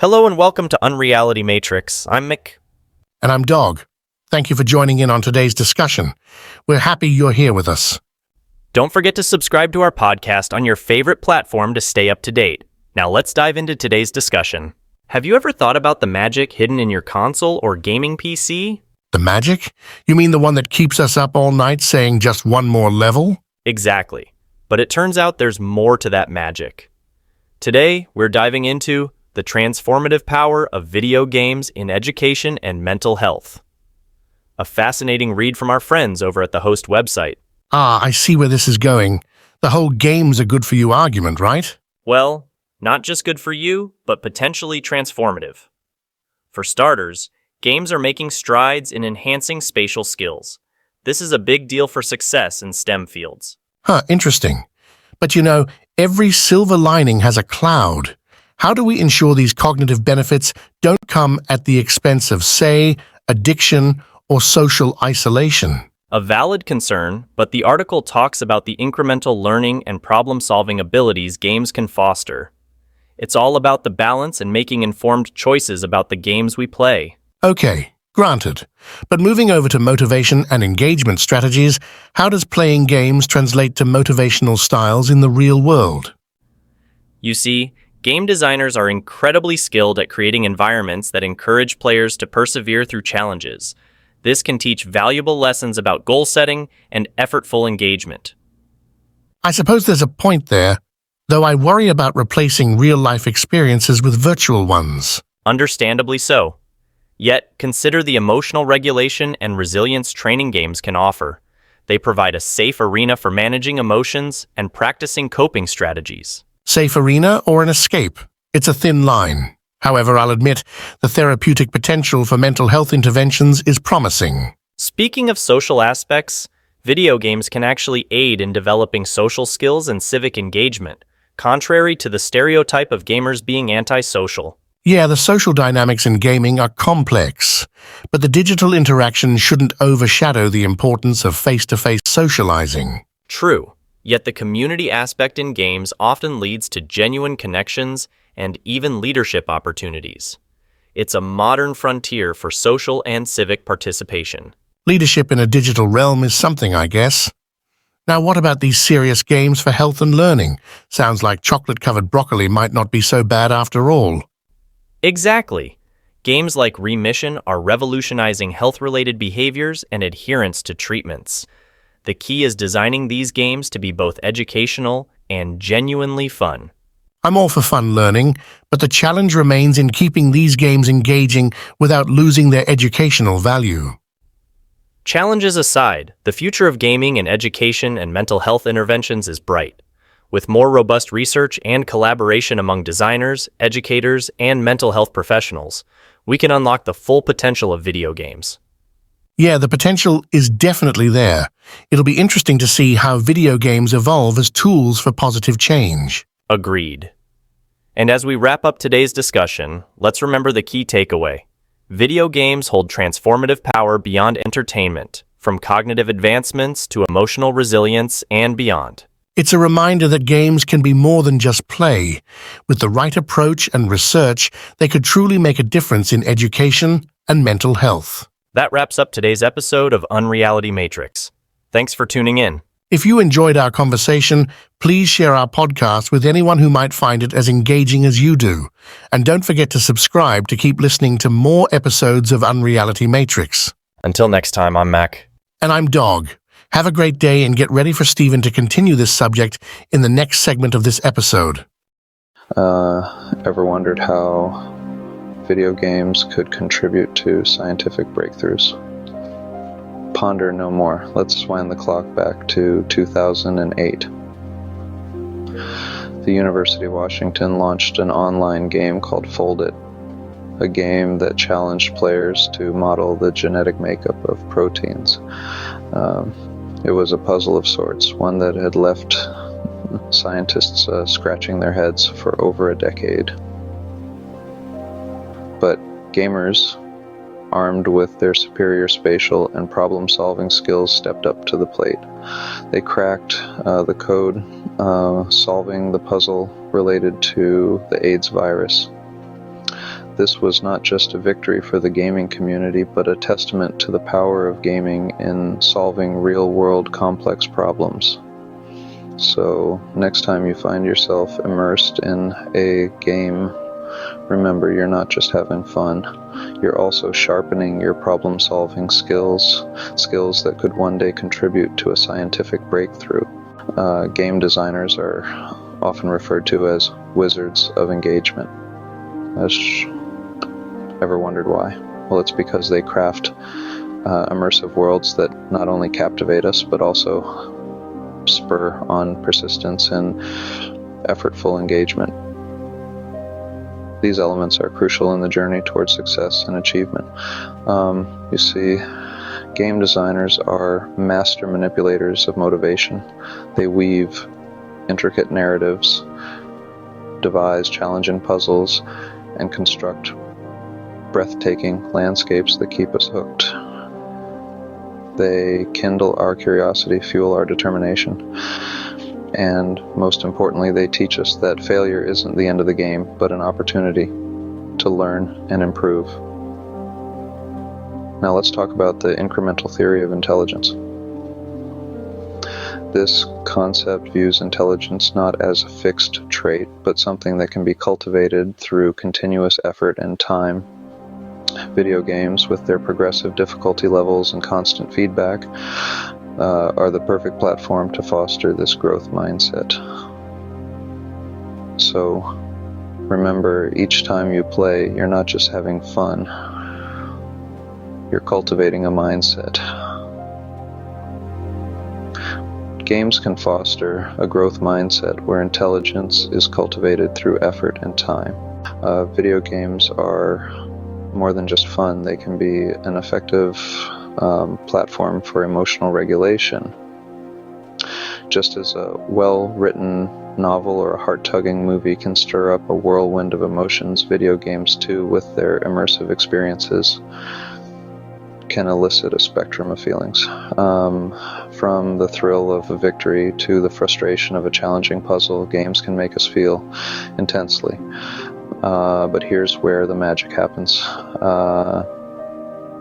Hello and welcome to Unreality Matrix. I'm Mick. And I'm Dog. Thank you for joining in on today's discussion. We're happy you're here with us. Don't forget to subscribe to our podcast on your favorite platform to stay up to date. Now let's dive into today's discussion. Have you ever thought about the magic hidden in your console or gaming PC? The magic? You mean the one that keeps us up all night saying just one more level? Exactly. But it turns out there's more to that magic. Today, we're diving into the transformative power of video games in education and mental health. A fascinating read from our friends over at the Host website. I see where this is going. The whole games are good for you argument, right? Well, not just good for you, but potentially transformative. For starters, games are making strides in enhancing spatial skills. This is a big deal for success in STEM fields. Interesting. But every silver lining has a cloud. How do we ensure these cognitive benefits don't come at the expense of, say, addiction or social isolation? A valid concern, but the article talks about the incremental learning and problem-solving abilities games can foster. It's all about the balance and making informed choices about the games we play. Okay, granted. But moving over to motivation and engagement strategies, how does playing games translate to motivational styles in the real world? You see, game designers are incredibly skilled at creating environments that encourage players to persevere through challenges. This can teach valuable lessons about goal setting and effortful engagement. I suppose there's a point there, though I worry about replacing real-life experiences with virtual ones. Understandably so. Yet, consider the emotional regulation and resilience training games can offer. They provide a safe arena for managing emotions and practicing coping strategies. Safe arena or an escape? It's a thin line. However, I'll admit, the therapeutic potential for mental health interventions is promising. Speaking of social aspects, video games can actually aid in developing social skills and civic engagement, contrary to the stereotype of gamers being antisocial. Yeah, the social dynamics in gaming are complex, but the digital interaction shouldn't overshadow the importance of face-to-face socializing. True, yet the community aspect in games often leads to genuine connections and even leadership opportunities. It's a modern frontier for social and civic participation. Leadership in a digital realm is something, I guess. Now, what about these serious games for health and learning? Sounds like chocolate-covered broccoli might not be so bad after all. Exactly. Games like Remission are revolutionizing health-related behaviors and adherence to treatments. The key is designing these games to be both educational and genuinely fun. I'm all for fun learning, but the challenge remains in keeping these games engaging without losing their educational value. Challenges aside, the future of gaming in education and mental health interventions is bright. With more robust research and collaboration among designers, educators, and mental health professionals, we can unlock the full potential of video games. Yeah, the potential is definitely there. It'll be interesting to see how video games evolve as tools for positive change. Agreed. And as we wrap up today's discussion, let's remember the key takeaway. Video games hold transformative power beyond entertainment, from cognitive advancements to emotional resilience and beyond. It's a reminder that games can be more than just play. With the right approach and research, they could truly make a difference in education and mental health. That wraps up today's episode of Unreality Matrix. Thanks for tuning in. If you enjoyed our conversation, please share our podcast with anyone who might find it as engaging as you do. And don't forget to subscribe to keep listening to more episodes of Unreality Matrix. Until next time, I'm Mac. And I'm Dog. Have a great day and get ready for Stephen to continue this subject in the next segment of this episode. Ever wondered how video games could contribute to scientific breakthroughs? Ponder no more. Let's wind the clock back to 2008. The University of Washington launched an online game called Fold It, a game that challenged players to model the genetic makeup of proteins. It was a puzzle of sorts, one that had left scientists scratching their heads for over a decade. But gamers, armed with their superior spatial and problem-solving skills, stepped up to the plate. They cracked the code, solving the puzzle related to the AIDS virus. This was not just a victory for the gaming community, but a testament to the power of gaming in solving real-world complex problems. So, next time you find yourself immersed in a game, remember you're not just having fun, you're also sharpening your problem-solving skills that could one day contribute to a scientific breakthrough. Game designers are often referred to as wizards of engagement. Ever wondered why? Well, it's because they craft immersive worlds that not only captivate us, but also spur on persistence and effortful engagement. These elements are crucial in the journey towards success and achievement. You see, game designers are master manipulators of motivation. They weave intricate narratives, devise challenging puzzles, and construct breathtaking landscapes that keep us hooked. They kindle our curiosity, fuel our determination, and most importantly, they teach us that failure isn't the end of the game, but an opportunity to learn and improve. Now let's talk about the incremental theory of intelligence. This concept views intelligence not as a fixed trait, but something that can be cultivated through continuous effort and time. Video games, with their progressive difficulty levels and constant feedback, are the perfect platform to foster this growth mindset. So, remember, each time you play, you're not just having fun, you're cultivating a mindset. Games can foster a growth mindset where intelligence is cultivated through effort and time. Video games are more than just fun. They can be an effective platform for emotional regulation. Just as a well-written novel or a heart-tugging movie can stir up a whirlwind of emotions, video games too, with their immersive experiences, can elicit a spectrum of feelings. From the thrill of a victory to the frustration of a challenging puzzle, games can make us feel intensely. But here's where the magic happens.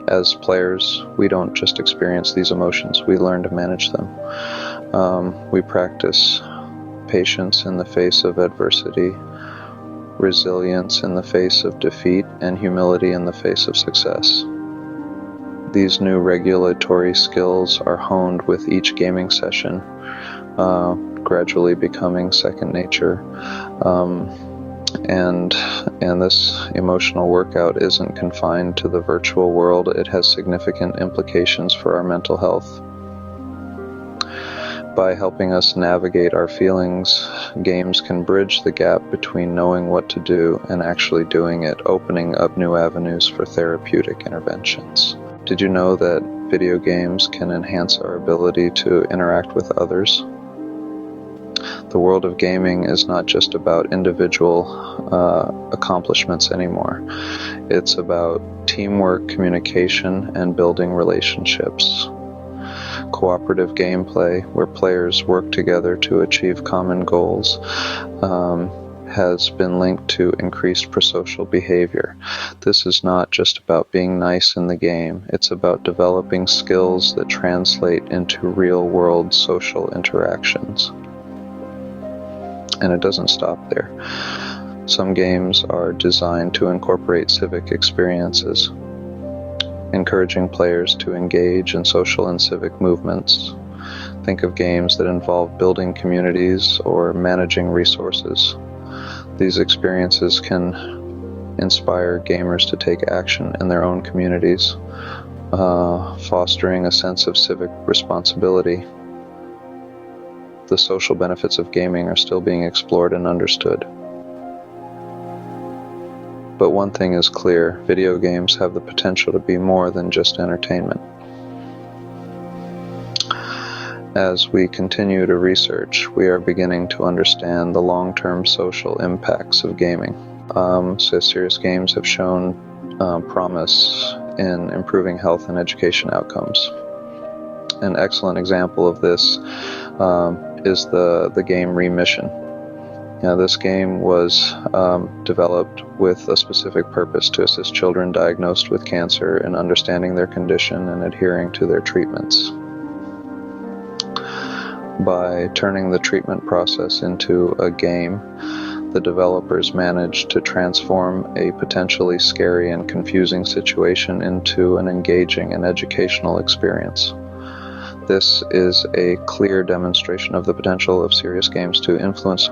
As players, we don't just experience these emotions, we learn to manage them. We practice patience in the face of adversity, resilience in the face of defeat, and humility in the face of success. These new regulatory skills are honed with each gaming session, gradually becoming second nature. And this emotional workout isn't confined to the virtual world. It has significant implications for our mental health. By helping us navigate our feelings, games can bridge the gap between knowing what to do and actually doing it, opening up new avenues for therapeutic interventions. Did you know that video games can enhance our ability to interact with others? The world of gaming is not just about individual accomplishments anymore. It's about teamwork, communication, and building relationships. Cooperative gameplay, where players work together to achieve common goals, has been linked to increased prosocial behavior. This is not just about being nice in the game. It's about developing skills that translate into real-world social interactions. And it doesn't stop there. Some games are designed to incorporate civic experiences, encouraging players to engage in social and civic movements. Think of games that involve building communities or managing resources. These experiences can inspire gamers to take action in their own communities, fostering a sense of civic responsibility. The social benefits of gaming are still being explored and understood. But one thing is clear, video games have the potential to be more than just entertainment. As we continue to research, we are beginning to understand the long-term social impacts of gaming. So serious games have shown promise in improving health and education outcomes. An excellent example of this is the game Remission. This game was developed with a specific purpose to assist children diagnosed with cancer in understanding their condition and adhering to their treatments. By turning the treatment process into a game, the developers managed to transform a potentially scary and confusing situation into an engaging and educational experience. This is a clear demonstration of the potential of serious games to influence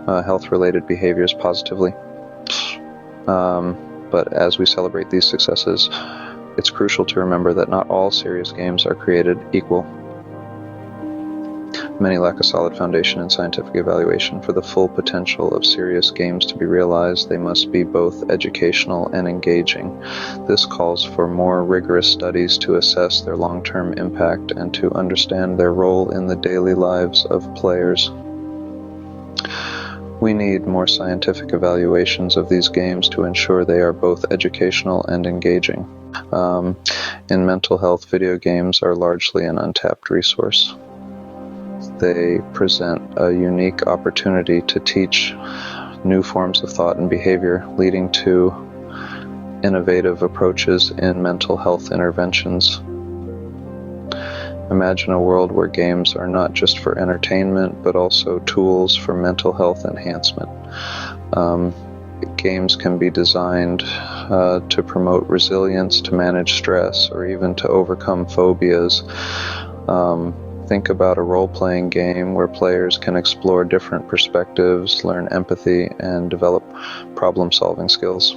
health-related behaviors positively. But as we celebrate these successes, it's crucial to remember that not all serious games are created equal. Many lack a solid foundation in scientific evaluation. For the full potential of serious games to be realized, they must be both educational and engaging. This calls for more rigorous studies to assess their long-term impact and to understand their role in the daily lives of players. We need more scientific evaluations of these games to ensure they are both educational and engaging. In mental health, video games are largely an untapped resource. They present a unique opportunity to teach new forms of thought and behavior, leading to innovative approaches in mental health interventions. Imagine a world where games are not just for entertainment, but also tools for mental health enhancement. Games can be designed to promote resilience, to manage stress, or even to overcome phobias. Think about a role-playing game where players can explore different perspectives, learn empathy, and develop problem-solving skills.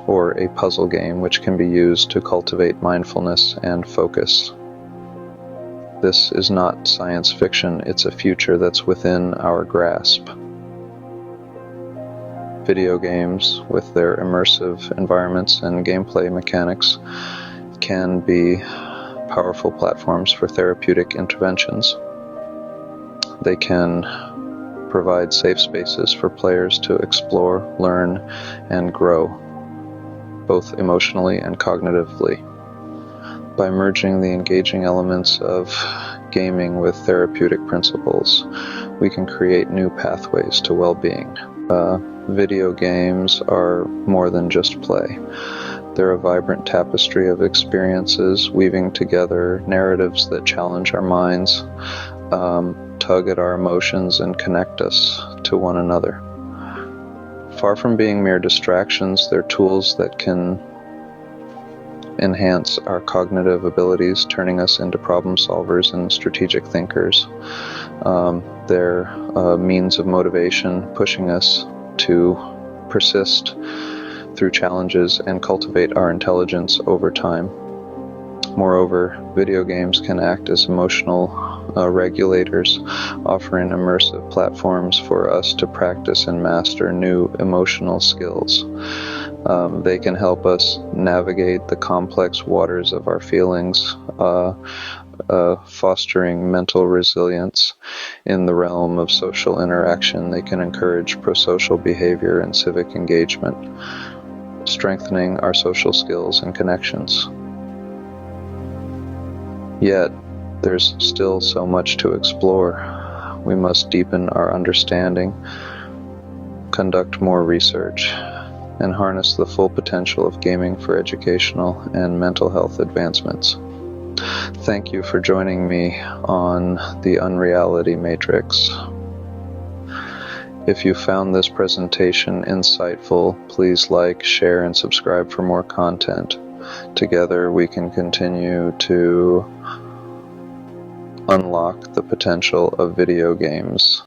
Or a puzzle game which can be used to cultivate mindfulness and focus. This is not science fiction, it's a future that's within our grasp. Video games, with their immersive environments and gameplay mechanics, can be powerful platforms for therapeutic interventions. They can provide safe spaces for players to explore, learn, and grow, both emotionally and cognitively. By merging the engaging elements of gaming with therapeutic principles, we can create new pathways to well-being. Video games are more than just play. They're a vibrant tapestry of experiences, weaving together narratives that challenge our minds, tug at our emotions, and connect us to one another. Far from being mere distractions, they're tools that can enhance our cognitive abilities, turning us into problem solvers and strategic thinkers. They're a means of motivation, pushing us to persist through challenges and cultivate our intelligence over time. Moreover, video games can act as emotional regulators, offering immersive platforms for us to practice and master new emotional skills. They can help us navigate the complex waters of our feelings, fostering mental resilience in the realm of social interaction. They can encourage prosocial behavior and civic engagement, strengthening our social skills and connections. Yet, there's still so much to explore. We must deepen our understanding, conduct more research, and harness the full potential of gaming for educational and mental health advancements. Thank you for joining me on the Unreality Matrix. If you found this presentation insightful, please like, share, and subscribe for more content. Together we can continue to unlock the potential of video games.